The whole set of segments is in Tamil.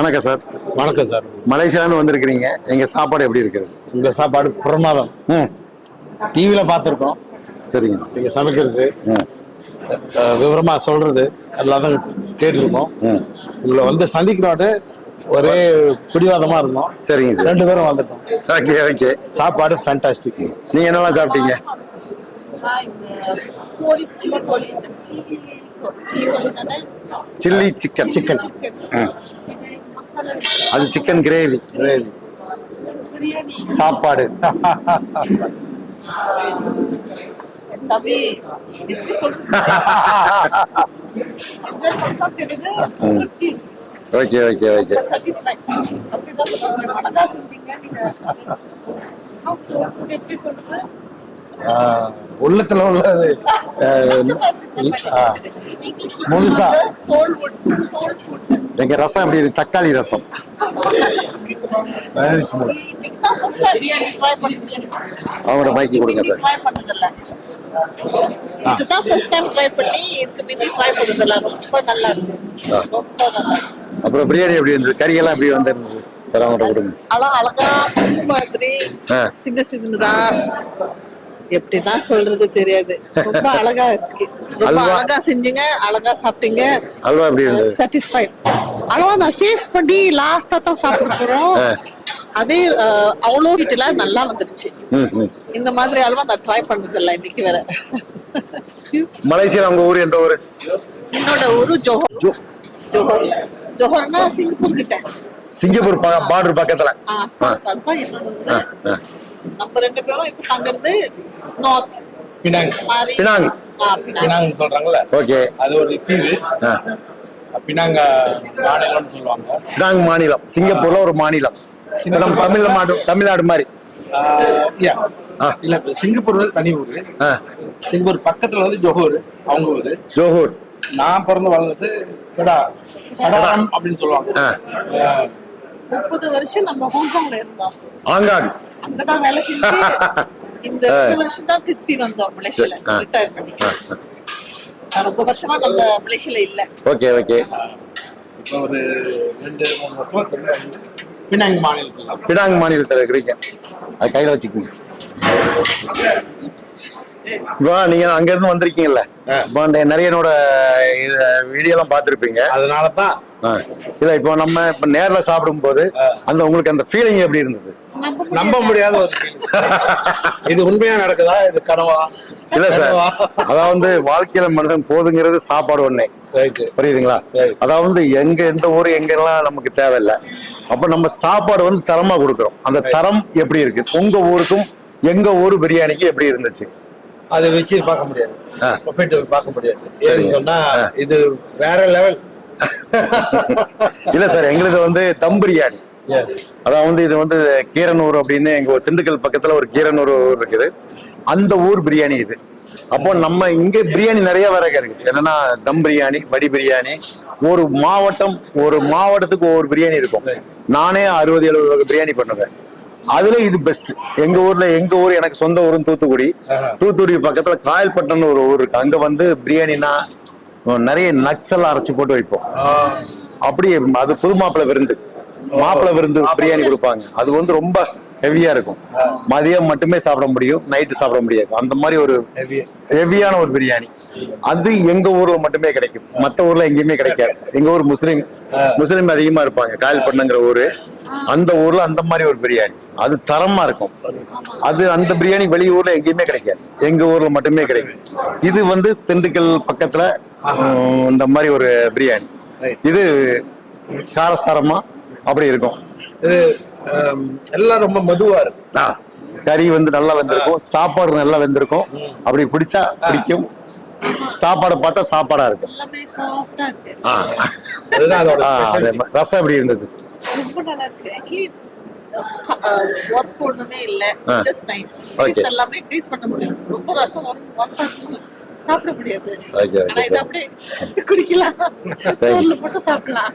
வணக்கம் சார். வணக்கம் சார். மலேசியான்னு வந்திருக்கிறீங்க, எங்க சாப்பாடு எப்படி இருக்குது? இந்த சாப்பாடு பிரமாதம். டிவியில பார்த்துருக்கோம். சரிங்க. நீங்க சமைக்கிறது விவரமா சொல்றது எல்லாத்தையும் கேட்டிருக்கோம். உங்களை வந்து சந்திக்கிறோடு ஒரே பிடிவாதமா இருந்தோம். சரிங்க சார். 2 பேரும் வந்துட்டோம். Okay okay. சாப்பாடு ஃபேண்டாஸ்டிக். நீங்க என்னெல்லாம் சாப்பிட்டீங்க? Chilli chicken. சிக்கன் அது சிக்கன் கிரேவி. சாப்பாடு ஓகே ஓகே ஓகே. உள்ளத்துல உள்ளது முழுசா. எங்க ரசம் எப்படி இருக்கு? தக்காளி ரசம். அவங்களோட மைக்கி கொடுங்க சார். இதுதான் ஃபர்ஸ்ட் டைம் ட்ரை பண்ணி இதுக்கு முன்னாடி ட்ரை பண்ணதில்ல. ரொம்ப நல்லா இருக்கு. ரொம்ப நல்லா. அப்புறம் பிரியாணி எப்படி இருந்தது? கறி எல்லாம் எப்படி வந்திருந்தது சார்? அவங்கள்ட்ட கொடுங்க. அழகா மாதிரி சின்ன சின்னதா எப்படிதான் சொல்றது தெரியாது. ரொம்ப அழகா இருக்கு. ரொம்ப அழகா செஞ்சீங்க, அழகா சாப்பிட்டீங்க. அல்வா எப்படி இருந்தது? சாட்டிஸ்ஃபைட். அல்வா நான் சேவ் பண்ணி லாஸ்டா தான் சாப்பிட போறோம். அதே அவ்வளோ வீட்டுல நல்லா வந்துருச்சு. இந்த மாதிரி அல்வா நான் ட்ரை பண்ணது இல்லை இன்னைக்கு வேற. மலேசியா உங்க ஊரு எந்த ஊரு? என்னோட ஊரு ஜோஹர். ஜோஹர்ல. ஜோஹர்னா சிங்கப்பூர் கிட்ட. சிங்கப்பூர் பார்டர் பக்கத்துல. நம்ம 2 பேரும் இப்ப தங்குறது நார்த் பினாங். பினாங். பினாங் சொல்றாங்கல்ல. ஓகே. அது ஒரு தீவு. பினாங் மாநிலம்னு சொல்லுவாங்க. பினாங் மாநிலம் சிங்கப்பூர்ல ஒரு மாநிலம். நம்ம தமிழ்நாடு மாதிரி. இல்ல, சிங்கப்பூர் வந்து தனி ஊரு. சிங்கப்பூர் பக்கத்துல வந்து ஜோஹர் அவங்க ஊரு. ஜோஹர். நான் பிறந்து வளர்ந்தது கடாரம் அப்படின்னு சொல்லுவாங்க. 30 வருஷம் நம்ம ஹாங்காங்ல இருந்தோம். ஹாங்காங் அங்கதான் வேலை செஞ்சு இந்த 2 வருஷம் தான் திருப்பி வந்தோம் மலேசியால. ரிட்டையர் பண்ணி ரொம்ப வருஷமா நம்ம மலேசியால இல்ல. Okay okay. இப்போ ஒரு 2-3 வருஷமா பினாங் மாநிலத்துல. பினாங் மாநிலத்துல இருக்கிறீங்க. அது கையில வச்சுக்கோங்க. நீங்க அங்க இருந்து வந்திருக்கீங்கல்ல, நிறைய என்னோட வீடியோ எல்லாம் பாத்துருப்பீங்க. அதனாலதான் இல்ல இப்போ நம்ம இப்ப நேர்ல சாப்பிடும் போது அந்த உங்களுக்கு அந்த ஃபீலிங் எப்படி இருந்தது? நம்ப முடியாத ஒரு இது உண்மையா நடக்குதா, இது கனவா? இல்ல சார், அதாவது வாழ்க்கையில மனுஷன் போதுங்கிறது சாப்பாடு ஒண்ணே. புரியுதுங்களா? அதாவது எந்த ஊரு எங்கெல்லாம் நமக்கு தேவையில்லை. அப்ப நம்ம சாப்பாடு வந்து தரமா கொடுக்குறோம். அந்த தரம் எப்படி இருக்கு? உங்க ஊருக்கும் எங்க ஊரு பிரியாணிக்கு எப்படி இருந்துச்சு? அதை வச்சு பார்க்க முடியாது, ஒப்பிட்டு பார்க்க முடியாது. ஏன்னு சொன்னா இது வேற லெவல். இல்ல சார், எங்களுக்கு வந்து தம் பிரியாணி. அதாவது இது வந்து கீரனூர் அப்படின்னு எங்க திண்டுக்கல் பக்கத்துல ஒரு கீரனூர் ஊர் இருக்குது. அந்த ஊர் பிரியாணி இது. அப்போ நம்ம இங்க பிரியாணி நிறைய வகை இருக்கு. என்னன்னா தம் பிரியாணி, வடி பிரியாணி. ஒரு மாவட்டத்துக்கு ஒவ்வொரு பிரியாணி இருக்கும். நானே 60-70 வகை பிரியாணி பண்ணுவேன். அதுல இது பெஸ்ட். எங்க ஊர் எனக்கு சொந்த ஊரும் தூத்துக்குடி. தூத்துக்குடி பக்கத்துல காயல்பட்டினம் ஒரு ஊர் இருக்கு. அங்க வந்து பிரியாணினா நிறைய நட்ஸ் எல்லாம் அரைச்சு போட்டு வைப்போம். அப்படி அது புது மாப்பிள்ளை விருந்து பிரியாணி கொடுப்பாங்க. அது வந்து ரொம்ப ஹெவியா இருக்கும். மதியம் மட்டுமே சாப்பிட முடியும், நைட்டு சாப்பிட முடியாது. அந்த மாதிரி ஒரு ஹெவியான ஒரு பிரியாணி. அது எங்க ஊர்ல மட்டுமே கிடைக்கும், மத்த ஊர்ல எங்கேயுமே கிடைக்காது. எங்க ஊர் முஸ்லீம் அதிகமா இருப்பாங்க. காயல்பட்டினங்கிற ஊரு, அந்த ஊர்ல அந்த மாதிரி ஒரு பிரியாணி அது தரமா இருக்கும். அந்த பிரியாணி வெளியூர்ல எங்கேயுமே கிடைக்காது, எங்க ஊர்ல மட்டுமே கிடைக்கும். இது வந்து திண்டுக்கல் பக்கத்துல இந்த மாதிரி ஒரு பிரியாணி. இது காரசாரமா அப்படி இருக்கும். இது எல்லாம் ரொம்ப மெதுவா இருக்கும். கறி வந்து நல்லா வெந்திருக்கும், சாப்பாடு நல்லா வெந்திருக்கும். அப்படி பிடிச்சா பிடிக்கும். சாப்பாடு பார்த்தா சாப்பாடா இருக்கும். ரசம் எப்படி இருந்தது? ரொம்ப நல்லா இருக்கு. ஒர்க் ஒண்ணுமே இல்ல, ஜஸ்ட் நைஸ். எல்லாமே டேஸ்ட் பண்ண முடியும். ரொம்ப ரசம் சாப்பிட முடியாது. ஆனா இது அப்படியே குடிக்கலாம், தோல்ல போட்டு சாப்பிடலாம்.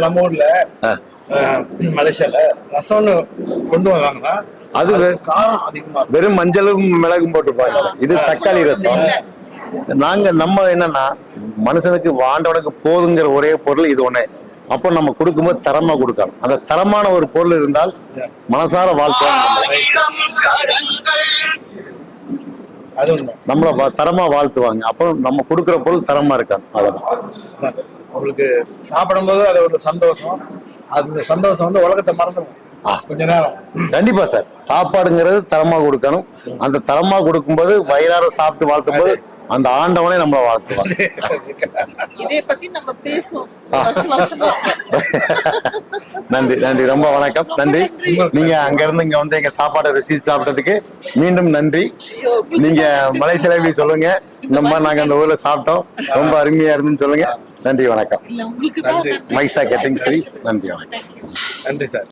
நம்ம ஊர்ல மலேசியால ரசம்னு கொண்டு வந்தாங்கன்னா அது காரம் அதிகமா, வெறும் மஞ்சளும் மிளகும் போட்டுப்பாங்க. இது தக்காளி ரசம். நம்ம என்னன்னா மனுஷனுக்கு ஆண்டவனுக்கு போதுங்கிற ஒரே பொருள் இது ஒண்ணே. அப்போ நம்ம கொடுக்கும்போது தரமா கொடுக்கணும். அந்த தரமான ஒரு பொருள் இருந்தால் மனசார வாழ்த்துவாங்க, அது உண்மை. நம்மள தரமா வாழ்த்துவாங்க. அப்போ நம்ம கொடுக்குற பொருள் தரமா இருக்காது. அவ்வளவுதான். உங்களுக்கு சாப்பிடும்போது அது ஒரு சந்தோஷம். அந்த சந்தோஷம் வந்து உலகத்தை மறந்துடும் கொஞ்ச நேரம். கண்டிப்பா சார், சாப்பாடுங்கிறது தரமா கொடுக்கணும். அந்த தரமா கொடுக்கும்போது வயிறார சாப்பிட்டு வாழ்த்தும் போது அந்த ஆண்டவனே நம்மள வாழ்த்துவாங்க. இதை பத்தி நம்ம பேசுவோம் வருஷமா. நன்றி நன்றி, ரொம்ப வணக்கம், நன்றி. நீங்க அங்க இருந்து இங்க வந்து எங்க சாப்பாடை ருசிச்சு சாப்பிட்டதுக்கு மீண்டும் நன்றி. நீங்க மலேசியால சொல்லுங்க, இந்த மாதிரி நாங்க அந்த ஊர்ல சாப்பிட்டோம், ரொம்ப அருமையா இருந்துன்னு சொல்லுங்க. நன்றி, வணக்கம். இல்ல உங்களுக்கு தான் மைசா கேட்டரிங் சர்வீஸ். நன்றி, வணக்கம். நன்றி சார்.